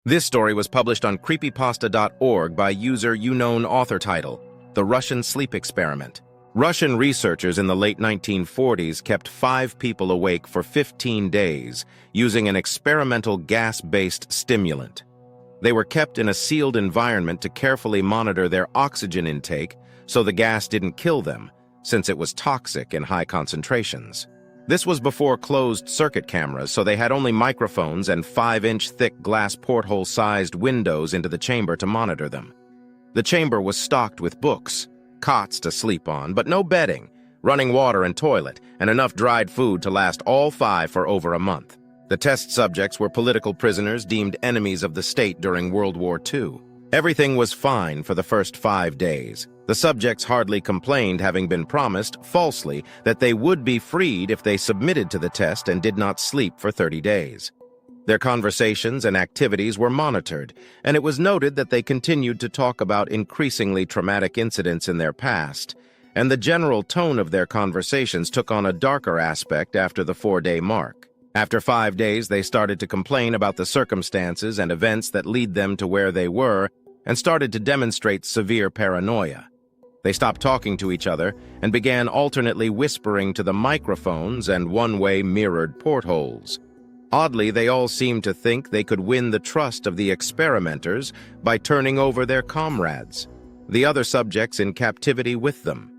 This story was published on creepypasta.org by user unknown author title, The Russian Sleep Experiment. Russian researchers in the late 1940s kept 5 people awake for 15 days using an experimental gas-based stimulant. They were kept in a sealed environment to carefully monitor their oxygen intake so the gas didn't kill them, since it was toxic in high concentrations. This was before closed-circuit cameras, so they had only microphones and 5-inch thick glass porthole-sized windows into the chamber to monitor them. The chamber was stocked with books, cots to sleep on, but no bedding, running water and toilet, and enough dried food to last all 5 for over a month. The test subjects were political prisoners deemed enemies of the state during World War II. Everything was fine for the first 5 days. The subjects hardly complained, having been promised, falsely, that they would be freed if they submitted to the test and did not sleep for 30 days. Their conversations and activities were monitored, and it was noted that they continued to talk about increasingly traumatic incidents in their past, and the general tone of their conversations took on a darker aspect after the 4-day mark. After 5 days, they started to complain about the circumstances and events that lead them to where they were, and started to demonstrate severe paranoia. They stopped talking to each other and began alternately whispering to the microphones and one-way mirrored portholes. Oddly, they all seemed to think they could win the trust of the experimenters by turning over their comrades, the other subjects in captivity with them.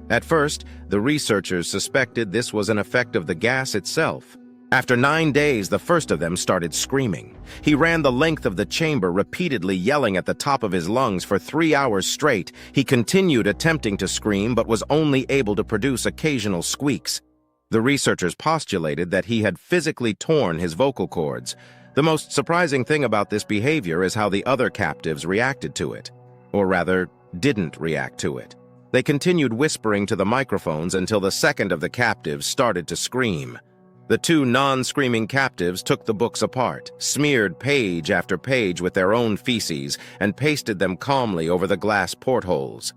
At first, the researchers suspected this was an effect of the gas itself. After 9 days, the first of them started screaming. He ran the length of the chamber, repeatedly yelling at the top of his lungs for 3 hours straight. He continued attempting to scream, but was only able to produce occasional squeaks. The researchers postulated that he had physically torn his vocal cords. The most surprising thing about this behavior is how the other captives reacted to it. Or rather, didn't react to it. They continued whispering to the microphones until the second of the captives started to scream. The 2 non-screaming captives took the books apart, smeared page after page with their own feces, and pasted them calmly over the glass portholes.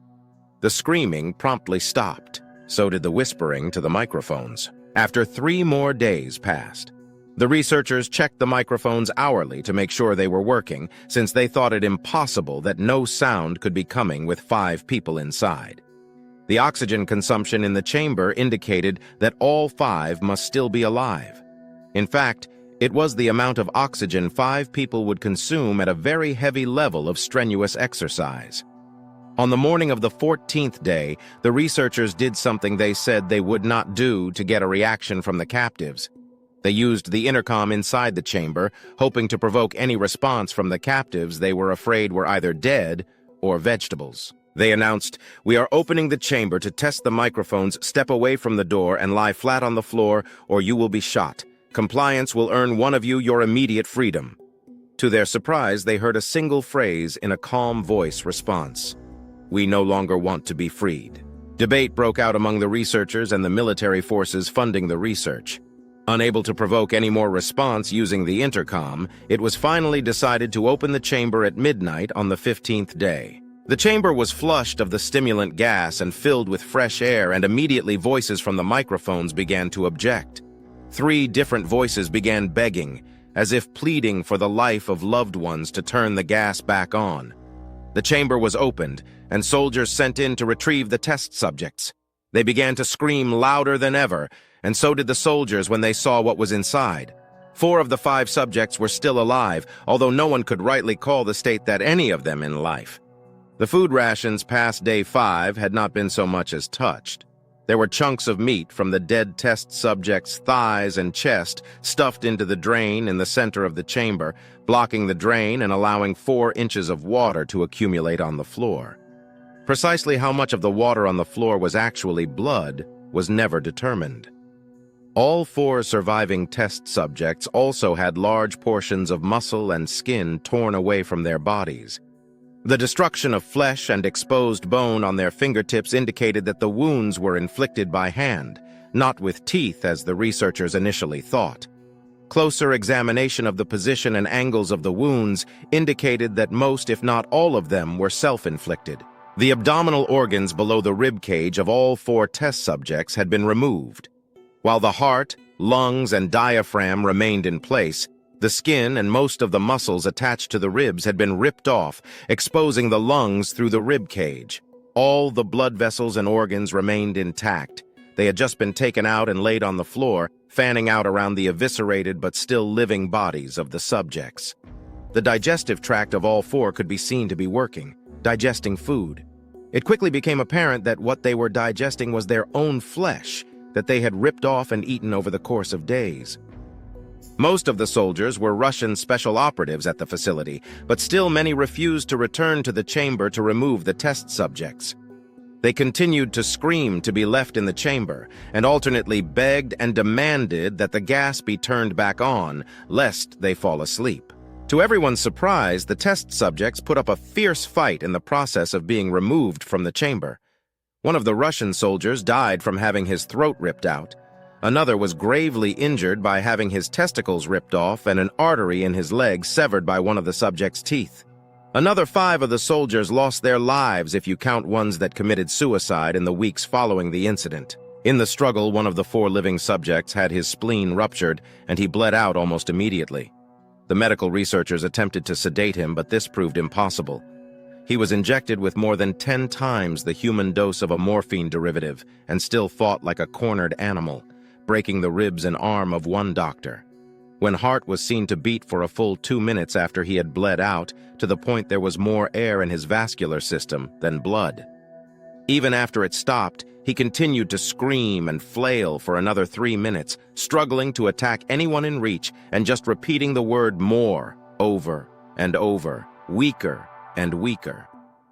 The screaming promptly stopped. So did the whispering to the microphones. After 3 more days passed. The researchers checked the microphones hourly to make sure they were working, since they thought it impossible that no sound could be coming with 5 people inside. The oxygen consumption in the chamber indicated that all 5 must still be alive. In fact, it was the amount of oxygen 5 people would consume at a very heavy level of strenuous exercise. On the morning of the 14th day, the researchers did something they said they would not do to get a reaction from the captives. They used the intercom inside the chamber, hoping to provoke any response from the captives they were afraid were either dead or vegetables. They announced, "We are opening the chamber to test the microphones. Step away from the door and lie flat on the floor, or you will be shot. Compliance will earn one of you your immediate freedom." To their surprise, they heard a single phrase in a calm voice response. "We no longer want to be freed." Debate broke out among the researchers and the military forces funding the research. Unable to provoke any more response using the intercom, it was finally decided to open the chamber at midnight on the 15th day. The chamber was flushed of the stimulant gas and filled with fresh air, and immediately voices from the microphones began to object. 3 different voices began begging, as if pleading for the life of loved ones to turn the gas back on. The chamber was opened, and soldiers sent in to retrieve the test subjects. They began to scream louder than ever, and so did the soldiers when they saw what was inside. 4 of the 5 subjects were still alive, although no one could rightly call the state that any of them in life. The food rations past day 5 had not been so much as touched. There were chunks of meat from the dead test subjects' thighs and chest stuffed into the drain in the center of the chamber, blocking the drain and allowing 4 inches of water to accumulate on the floor. Precisely how much of the water on the floor was actually blood was never determined. All 4 surviving test subjects also had large portions of muscle and skin torn away from their bodies. The destruction of flesh and exposed bone on their fingertips indicated that the wounds were inflicted by hand, not with teeth as the researchers initially thought. Closer examination of the position and angles of the wounds indicated that most, if not all of them, were self-inflicted. The abdominal organs below the rib cage of all 4 test subjects had been removed. While the heart, lungs, and diaphragm remained in place, The skin and most of the muscles attached to the ribs had been ripped off, exposing the lungs through the rib cage. All the blood vessels and organs remained intact. They had just been taken out and laid on the floor, fanning out around the eviscerated but still living bodies of the subjects. The digestive tract of all four could be seen to be working, digesting food. It quickly became apparent that what they were digesting was their own flesh that they had ripped off and eaten over the course of days. Most of the soldiers were Russian special operatives at the facility, but still many refused to return to the chamber to remove the test subjects. They continued to scream to be left in the chamber, and alternately begged and demanded that the gas be turned back on, lest they fall asleep. To everyone's surprise, the test subjects put up a fierce fight in the process of being removed from the chamber. One of the Russian soldiers died from having his throat ripped out. Another was gravely injured by having his testicles ripped off and an artery in his leg severed by one of the subject's teeth. Another 5 of the soldiers lost their lives if you count ones that committed suicide in the weeks following the incident. In the struggle, one of the 4 living subjects had his spleen ruptured, and he bled out almost immediately. The medical researchers attempted to sedate him, but this proved impossible. He was injected with more than 10 times the human dose of a morphine derivative and still fought like a cornered animal, breaking the ribs and arm of one doctor. When heart was seen to beat for a full 2 minutes after he had bled out, to the point there was more air in his vascular system than blood. Even after it stopped, he continued to scream and flail for another 3 minutes, struggling to attack anyone in reach and just repeating the word more over and over, weaker and weaker,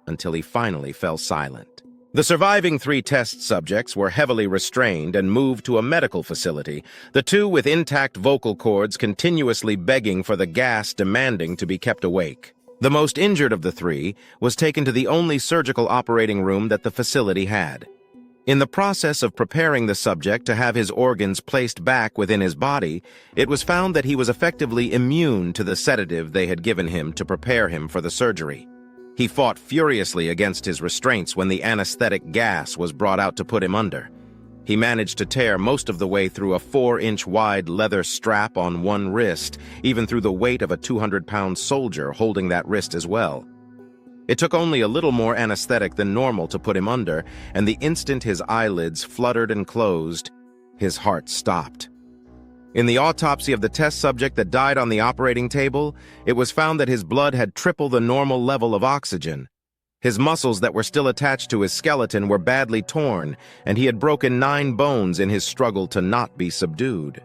until he finally fell silent. The surviving 3 test subjects were heavily restrained and moved to a medical facility, the 2 with intact vocal cords continuously begging for the gas, demanding to be kept awake. The most injured of the 3 was taken to the only surgical operating room that the facility had. In the process of preparing the subject to have his organs placed back within his body, it was found that he was effectively immune to the sedative they had given him to prepare him for the surgery. He fought furiously against his restraints when the anesthetic gas was brought out to put him under. He managed to tear most of the way through a 4-inch wide leather strap on one wrist, even through the weight of a 200-pound soldier holding that wrist as well. It took only a little more anesthetic than normal to put him under, and the instant his eyelids fluttered and closed, his heart stopped. In the autopsy of the test subject that died on the operating table, it was found that his blood had triple the normal level of oxygen. His muscles that were still attached to his skeleton were badly torn, and he had broken 9 bones in his struggle to not be subdued.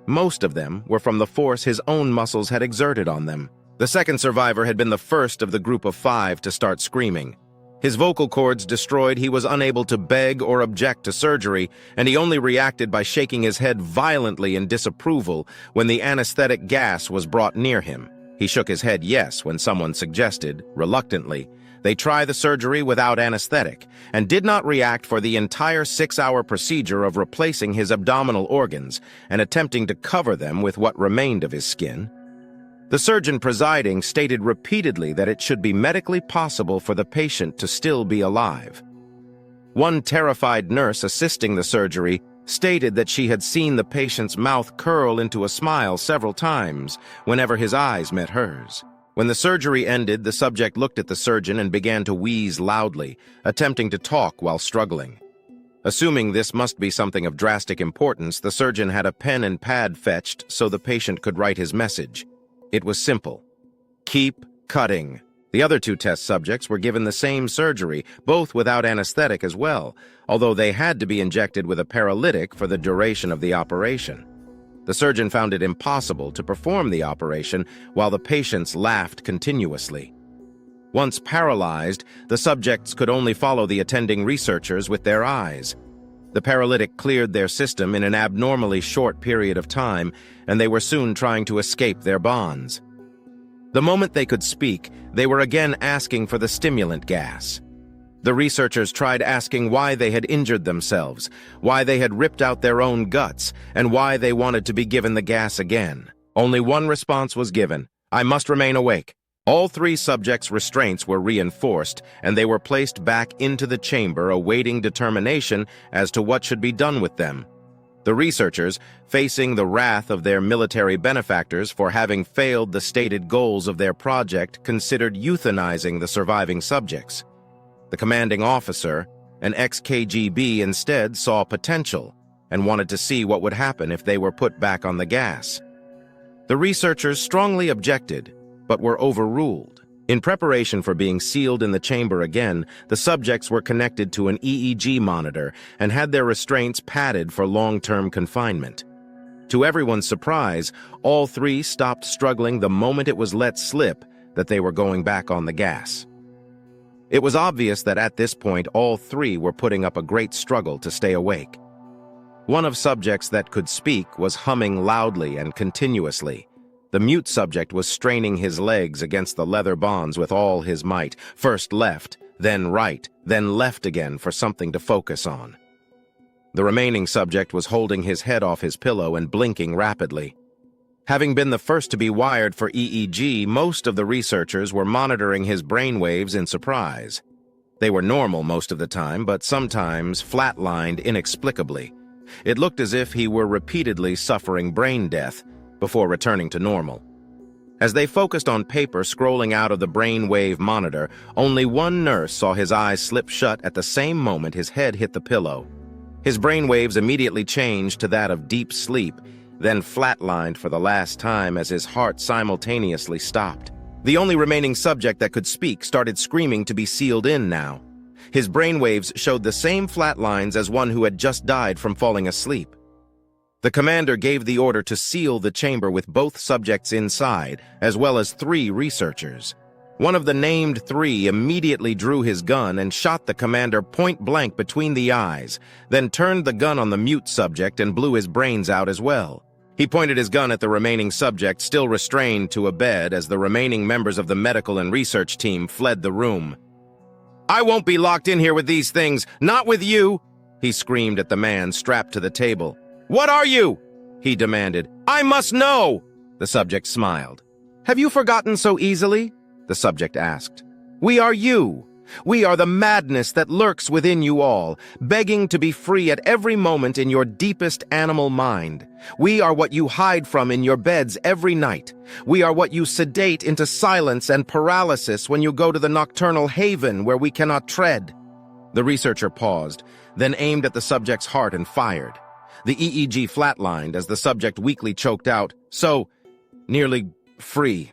Most of them were from the force his own muscles had exerted on them. The second survivor had been the first of the group of 5 to start screaming. His vocal cords destroyed, he was unable to beg or object to surgery, and he only reacted by shaking his head violently in disapproval when the anesthetic gas was brought near him. He shook his head yes when someone suggested, reluctantly, they try the surgery without anesthetic, and did not react for the entire 6-hour procedure of replacing his abdominal organs and attempting to cover them with what remained of his skin. The surgeon presiding stated repeatedly that it should be medically possible for the patient to still be alive. One terrified nurse assisting the surgery stated that she had seen the patient's mouth curl into a smile several times whenever his eyes met hers. When the surgery ended, the subject looked at the surgeon and began to wheeze loudly, attempting to talk while struggling. Assuming this must be something of drastic importance, the surgeon had a pen and pad fetched so the patient could write his message. It was simple. Keep cutting. The other 2 test subjects were given the same surgery, both without anesthetic as well, although they had to be injected with a paralytic for the duration of the operation. The surgeon found it impossible to perform the operation while the patients laughed continuously. Once paralyzed, the subjects could only follow the attending researchers with their eyes. The paralytic cleared their system in an abnormally short period of time, and they were soon trying to escape their bonds. The moment they could speak, they were again asking for the stimulant gas. The researchers tried asking why they had injured themselves, why they had ripped out their own guts, and why they wanted to be given the gas again. Only one response was given: I must remain awake. All 3 subjects' restraints were reinforced, and they were placed back into the chamber awaiting determination as to what should be done with them. The researchers, facing the wrath of their military benefactors for having failed the stated goals of their project, considered euthanizing the surviving subjects. The commanding officer, an ex-KGB, instead saw potential and wanted to see what would happen if they were put back on the gas. The researchers strongly objected, but were overruled. In preparation for being sealed in the chamber again, the subjects were connected to an EEG monitor and had their restraints padded for long-term confinement. To everyone's surprise, all three stopped struggling the moment it was let slip that they were going back on the gas. It was obvious that at this point all three were putting up a great struggle to stay awake. One of subjects that could speak was humming loudly and continuously. The mute subject was straining his legs against the leather bonds with all his might, first left, then right, then left again for something to focus on. The remaining subject was holding his head off his pillow and blinking rapidly. Having been the first to be wired for EEG, most of the researchers were monitoring his brainwaves in surprise. They were normal most of the time, but sometimes flatlined inexplicably. It looked as if he were repeatedly suffering brain death before returning to normal. As they focused on paper scrolling out of the brainwave monitor, only one nurse saw his eyes slip shut at the same moment his head hit the pillow. His brainwaves immediately changed to that of deep sleep, then flatlined for the last time as his heart simultaneously stopped. The only remaining subject that could speak started screaming to be sealed in now. His brainwaves showed the same flat lines as one who had just died from falling asleep. The commander gave the order to seal the chamber with both subjects inside, as well as 3 researchers. One of the named 3 immediately drew his gun and shot the commander point-blank between the eyes, then turned the gun on the mute subject and blew his brains out as well. He pointed his gun at the remaining subject, still restrained to a bed, as the remaining members of the medical and research team fled the room. "I won't be locked in here with these things, not with you!" he screamed at the man strapped to the table. "What are you?" he demanded. "I must know!" The subject smiled. "Have you forgotten so easily?" the subject asked. "We are you. We are the madness that lurks within you all, begging to be free at every moment in your deepest animal mind. We are what you hide from in your beds every night. We are what you sedate into silence and paralysis when you go to the nocturnal haven where we cannot tread." The researcher paused, then aimed at the subject's heart and fired. The EEG flatlined as the subject weakly choked out, "So, nearly free.